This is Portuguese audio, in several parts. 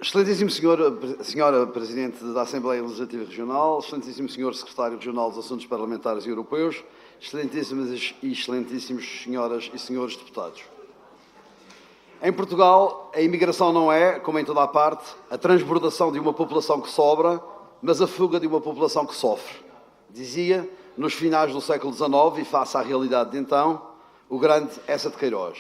Excelentíssimo Senhora Presidente da Assembleia Legislativa Regional, Excelentíssimo Senhor Secretário Regional dos Assuntos Parlamentares e Europeus, Excelentíssimas e Excelentíssimos Senhoras e Senhores Deputados. Em Portugal, a imigração não é, como em toda a parte, a transbordação de uma população que sobra, mas a fuga de uma população que sofre. Dizia, nos finais do século XIX, e face à realidade de então, o grande Eça de Queiroz.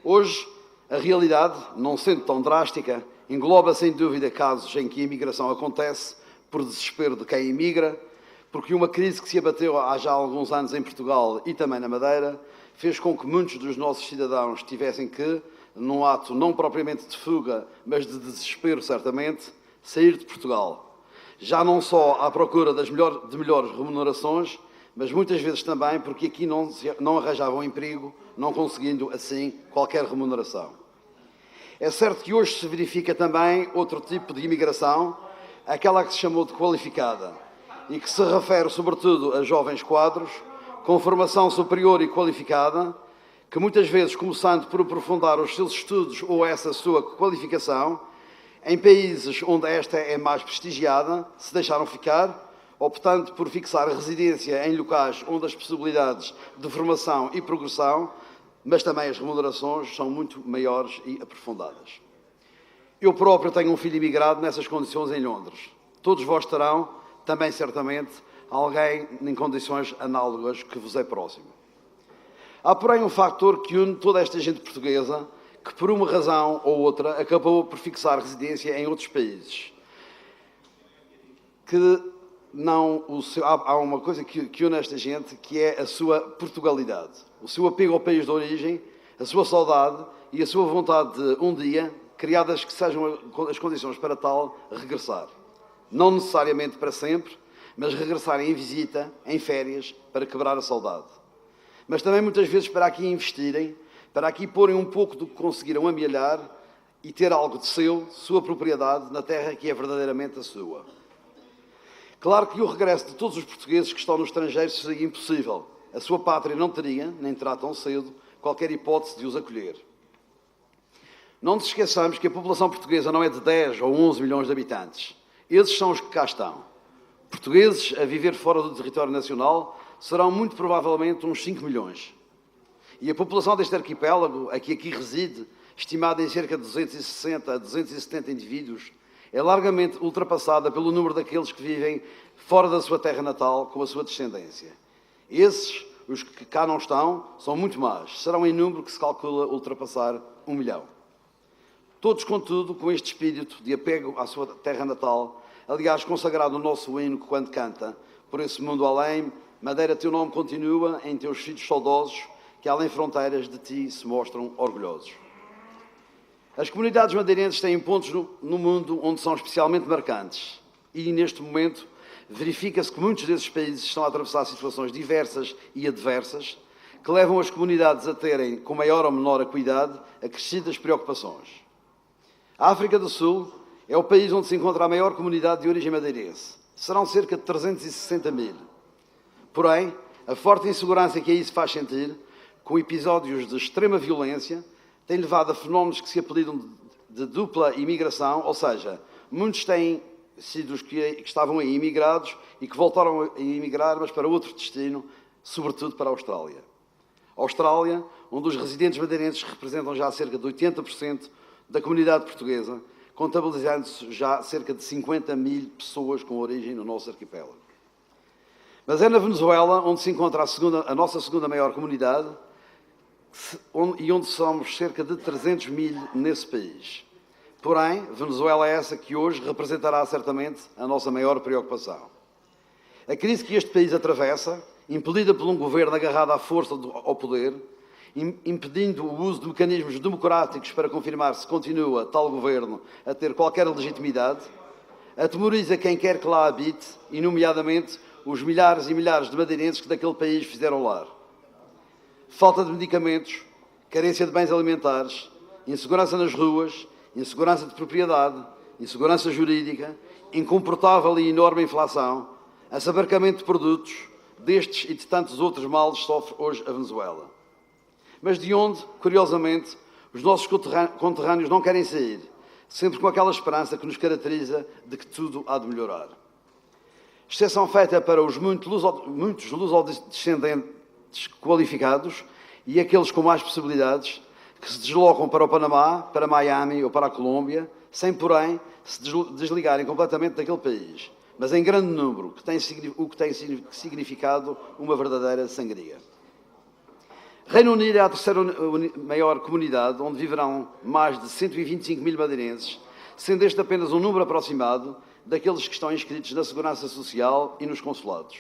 Hoje, a realidade, não sendo tão drástica, engloba sem dúvida casos em que a imigração acontece por desespero de quem imigra, porque uma crise que se abateu há já alguns anos em Portugal e também na Madeira, fez com que muitos dos nossos cidadãos tivessem que, num ato não propriamente de fuga, mas de desespero certamente, sair de Portugal. Já não só à procura de melhores remunerações, mas muitas vezes também porque aqui não arranjavam emprego, não conseguindo assim qualquer remuneração. É certo que hoje se verifica também outro tipo de imigração, aquela que se chamou de qualificada, e que se refere sobretudo a jovens quadros, com formação superior e qualificada, que muitas vezes, começando por aprofundar os seus estudos ou essa sua qualificação, em países onde esta é mais prestigiada, se deixaram ficar, optando por fixar a residência em locais onde as possibilidades de formação e progressão, mas também as remunerações, são muito maiores e aprofundadas. Eu próprio tenho um filho imigrado nessas condições em Londres. Todos vós terão, também certamente, alguém em condições análogas que vos é próximo. Há, porém, um fator que une toda esta gente portuguesa que, por uma razão ou outra, acabou por fixar residência em outros países. Há uma coisa que une esta gente, que é a sua Portugalidade, o seu apego ao país de origem, a sua saudade e a sua vontade de, um dia, criadas que sejam as condições para tal, regressar. Não necessariamente para sempre, mas regressar em visita, em férias, para quebrar a saudade. Mas também muitas vezes para aqui investirem, para aqui porem um pouco do que conseguiram amealhar e ter algo de sua propriedade, na terra que é verdadeiramente a sua. Claro que o regresso de todos os portugueses que estão no estrangeiro seria impossível. A sua pátria não teria, nem terá tão cedo, qualquer hipótese de os acolher. Não nos esqueçamos que a população portuguesa não é de 10 ou 11 milhões de habitantes. Esses são os que cá estão. Portugueses a viver fora do território nacional serão muito provavelmente uns 5 milhões. E a população deste arquipélago, a que aqui reside, estimada em cerca de 260 a 270 indivíduos, é largamente ultrapassada pelo número daqueles que vivem fora da sua terra natal com a sua descendência. Esses, os que cá não estão, são muito mais. Serão em número que se calcula ultrapassar 1 milhão. Todos, contudo, com este espírito de apego à sua terra natal, aliás, consagrado no nosso hino que quando canta, por esse mundo além, Madeira, teu nome continua em teus filhos saudosos, que além fronteiras de ti se mostram orgulhosos. As comunidades madeirenses têm pontos no mundo onde são especialmente marcantes e, neste momento, verifica-se que muitos desses países estão a atravessar situações diversas e adversas que levam as comunidades a terem, com maior ou menor acuidade, acrescidas preocupações. A África do Sul é o país onde se encontra a maior comunidade de origem madeirense. Serão cerca de 360 mil. Porém, a forte insegurança que aí se faz sentir, com episódios de extrema violência, tem levado a fenómenos que se apelidam de dupla imigração, ou seja, muitos têm sido os que estavam aí imigrados e que voltaram a imigrar, mas para outro destino, sobretudo para a Austrália. A Austrália, onde os residentes madeirenses representam já cerca de 80% da comunidade portuguesa, contabilizando-se já cerca de 50 mil pessoas com origem no nosso arquipélago. Mas é na Venezuela onde se encontra a nossa segunda maior comunidade, e onde somos cerca de 300 mil nesse país. Porém, Venezuela é essa que hoje representará certamente a nossa maior preocupação. A crise que este país atravessa, impelida por um governo agarrado à força ao poder, impedindo o uso de mecanismos democráticos para confirmar se continua tal governo a ter qualquer legitimidade, atemoriza quem quer que lá habite, e nomeadamente os milhares e milhares de madeirenses que daquele país fizeram lar. Falta de medicamentos, carência de bens alimentares, insegurança nas ruas, insegurança de propriedade, insegurança jurídica, incomportável e enorme inflação, assabarcamento de produtos, destes e de tantos outros males sofre hoje a Venezuela. Mas de onde, curiosamente, os nossos conterrâneos não querem sair, sempre com aquela esperança que nos caracteriza de que tudo há de melhorar. Exceção feita para os muitos lusodescendentes qualificados e aqueles com mais possibilidades que se deslocam para o Panamá, para Miami ou para a Colômbia, sem, porém, se desligarem completamente daquele país, mas em grande número, o que tem significado uma verdadeira sangria. Reino Unido é a terceira maior comunidade, onde viverão mais de 125 mil madeirenses, sendo este apenas um número aproximado daqueles que estão inscritos na Segurança Social e nos consulados.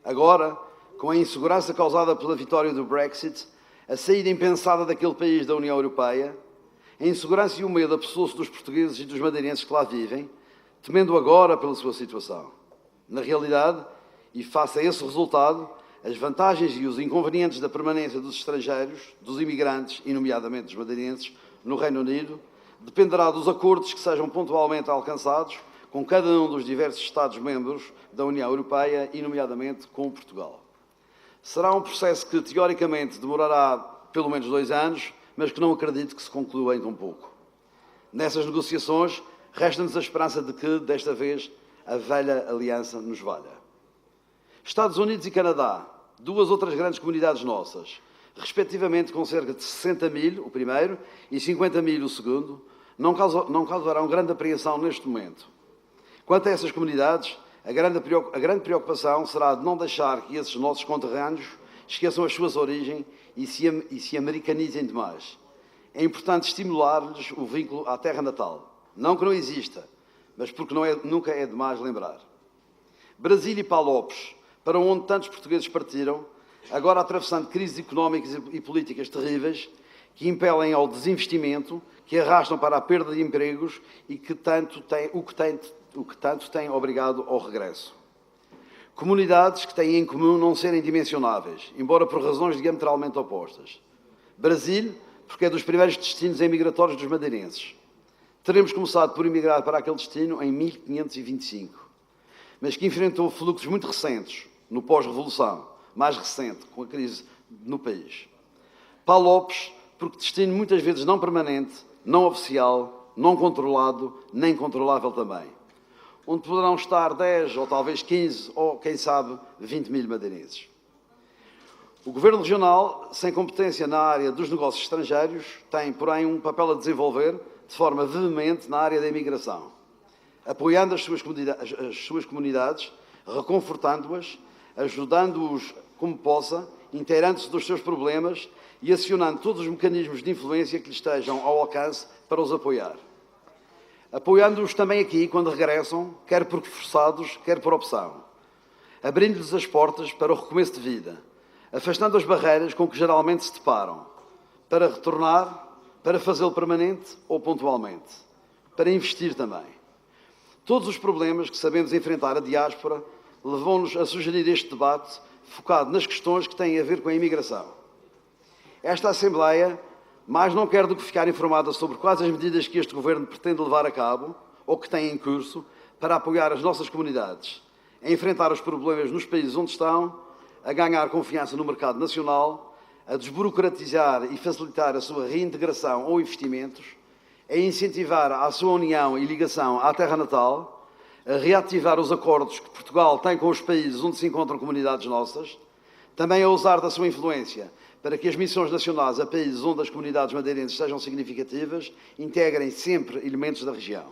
Agora, com a insegurança causada pela vitória do Brexit, a saída impensada daquele país da União Europeia, a insegurança e o medo apossou-se dos portugueses e dos madeirenses que lá vivem, temendo agora pela sua situação. Na realidade, e face a esse resultado, as vantagens e os inconvenientes da permanência dos estrangeiros, dos imigrantes, e nomeadamente dos madeirenses, no Reino Unido, dependerá dos acordos que sejam pontualmente alcançados com cada um dos diversos Estados-membros da União Europeia e, nomeadamente, com Portugal. Será um processo que, teoricamente, demorará pelo menos 2 anos, mas que não acredito que se conclua em tão pouco. Nessas negociações, resta-nos a esperança de que, desta vez, a velha aliança nos valha. Estados Unidos e Canadá, 2 outras grandes comunidades nossas, respectivamente com cerca de 60 mil, o primeiro, e 50 mil, o segundo, não causarão grande apreensão neste momento. Quanto a essas comunidades, a grande preocupação será de não deixar que esses nossos conterrâneos esqueçam as suas origens e se americanizem demais. É importante estimular-lhes o vínculo à terra natal. Não que não exista, mas porque nunca é demais lembrar. Brasil e Palopes, para onde tantos portugueses partiram, agora atravessando crises económicas e políticas terríveis, que impelem ao desinvestimento, que arrastam para a perda de empregos e que tanto têm obrigado ao regresso. Comunidades que têm em comum não serem dimensionáveis, embora por razões diametralmente opostas. Brasil, porque é dos primeiros destinos emigratórios dos madeirenses. Teremos começado por emigrar para aquele destino em 1525, mas que enfrentou fluxos muito recentes, no pós-revolução, mais recente, com a crise no país. Palopes, porque destino muitas vezes não permanente, não oficial, não controlado, nem controlável também, onde poderão estar 10 ou talvez 15 ou, quem sabe, 20 mil madeirenses. O Governo Regional, sem competência na área dos negócios estrangeiros, tem, porém, um papel a desenvolver de forma veemente na área da imigração, apoiando as suas comunidades, reconfortando-as, ajudando-os como possa, inteirando-se dos seus problemas e acionando todos os mecanismos de influência que lhes estejam ao alcance para os apoiar. Apoiando-os também aqui, quando regressam, quer por forçados, quer por opção. Abrindo-lhes as portas para o recomeço de vida, afastando as barreiras com que geralmente se deparam, para retornar, para fazê-lo permanente ou pontualmente, para investir também. Todos os problemas que sabemos enfrentar a diáspora levou-nos a sugerir este debate focado nas questões que têm a ver com a imigração. Esta Assembleia mais não quer do que ficar informada sobre quais as medidas que este Governo pretende levar a cabo ou que tem em curso para apoiar as nossas comunidades, a enfrentar os problemas nos países onde estão, a ganhar confiança no mercado nacional, a desburocratizar e facilitar a sua reintegração ou investimentos, a incentivar a sua união e ligação à terra natal, a reativar os acordos que Portugal tem com os países onde se encontram comunidades nossas, também a usar da sua influência para que as missões nacionais a países onde as comunidades madeirenses sejam significativas integrem sempre elementos da região.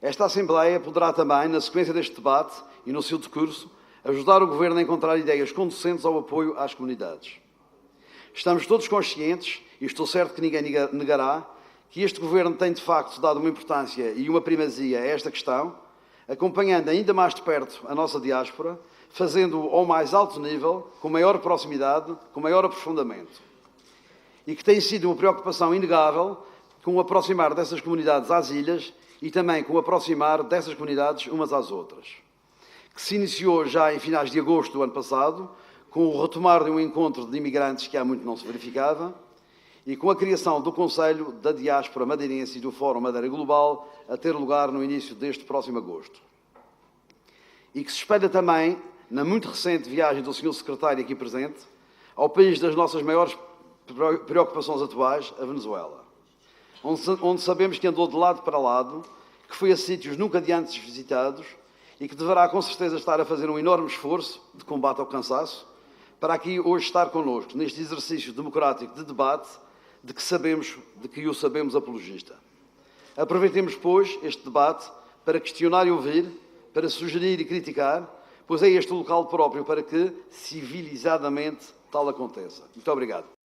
Esta Assembleia poderá também, na sequência deste debate e no seu decurso, ajudar o Governo a encontrar ideias conducentes ao apoio às comunidades. Estamos todos conscientes, e estou certo que ninguém negará, que este Governo tem de facto dado uma importância e uma primazia a esta questão, acompanhando ainda mais de perto a nossa diáspora, fazendo-o ao mais alto nível, com maior proximidade, com maior aprofundamento. E que tem sido uma preocupação inegável com o aproximar dessas comunidades às ilhas e também com o aproximar dessas comunidades umas às outras. Que se iniciou já em finais de agosto do ano passado, com o retomar de um encontro de imigrantes que há muito não se verificava, e com a criação do Conselho da Diáspora Madeirense e do Fórum Madeira Global a ter lugar no início deste próximo agosto. E que se espelha também na muito recente viagem do Sr. Secretário aqui presente ao país das nossas maiores preocupações atuais, a Venezuela. onde sabemos que andou de lado para lado, que foi a sítios nunca de antes visitados e que deverá com certeza estar a fazer um enorme esforço de combate ao cansaço para aqui hoje estar connosco, neste exercício democrático de debate de que o sabemos apologista. Aproveitemos, pois, este debate para questionar e ouvir, para sugerir e criticar, pois é este o local próprio para que, civilizadamente, tal aconteça. Muito obrigado.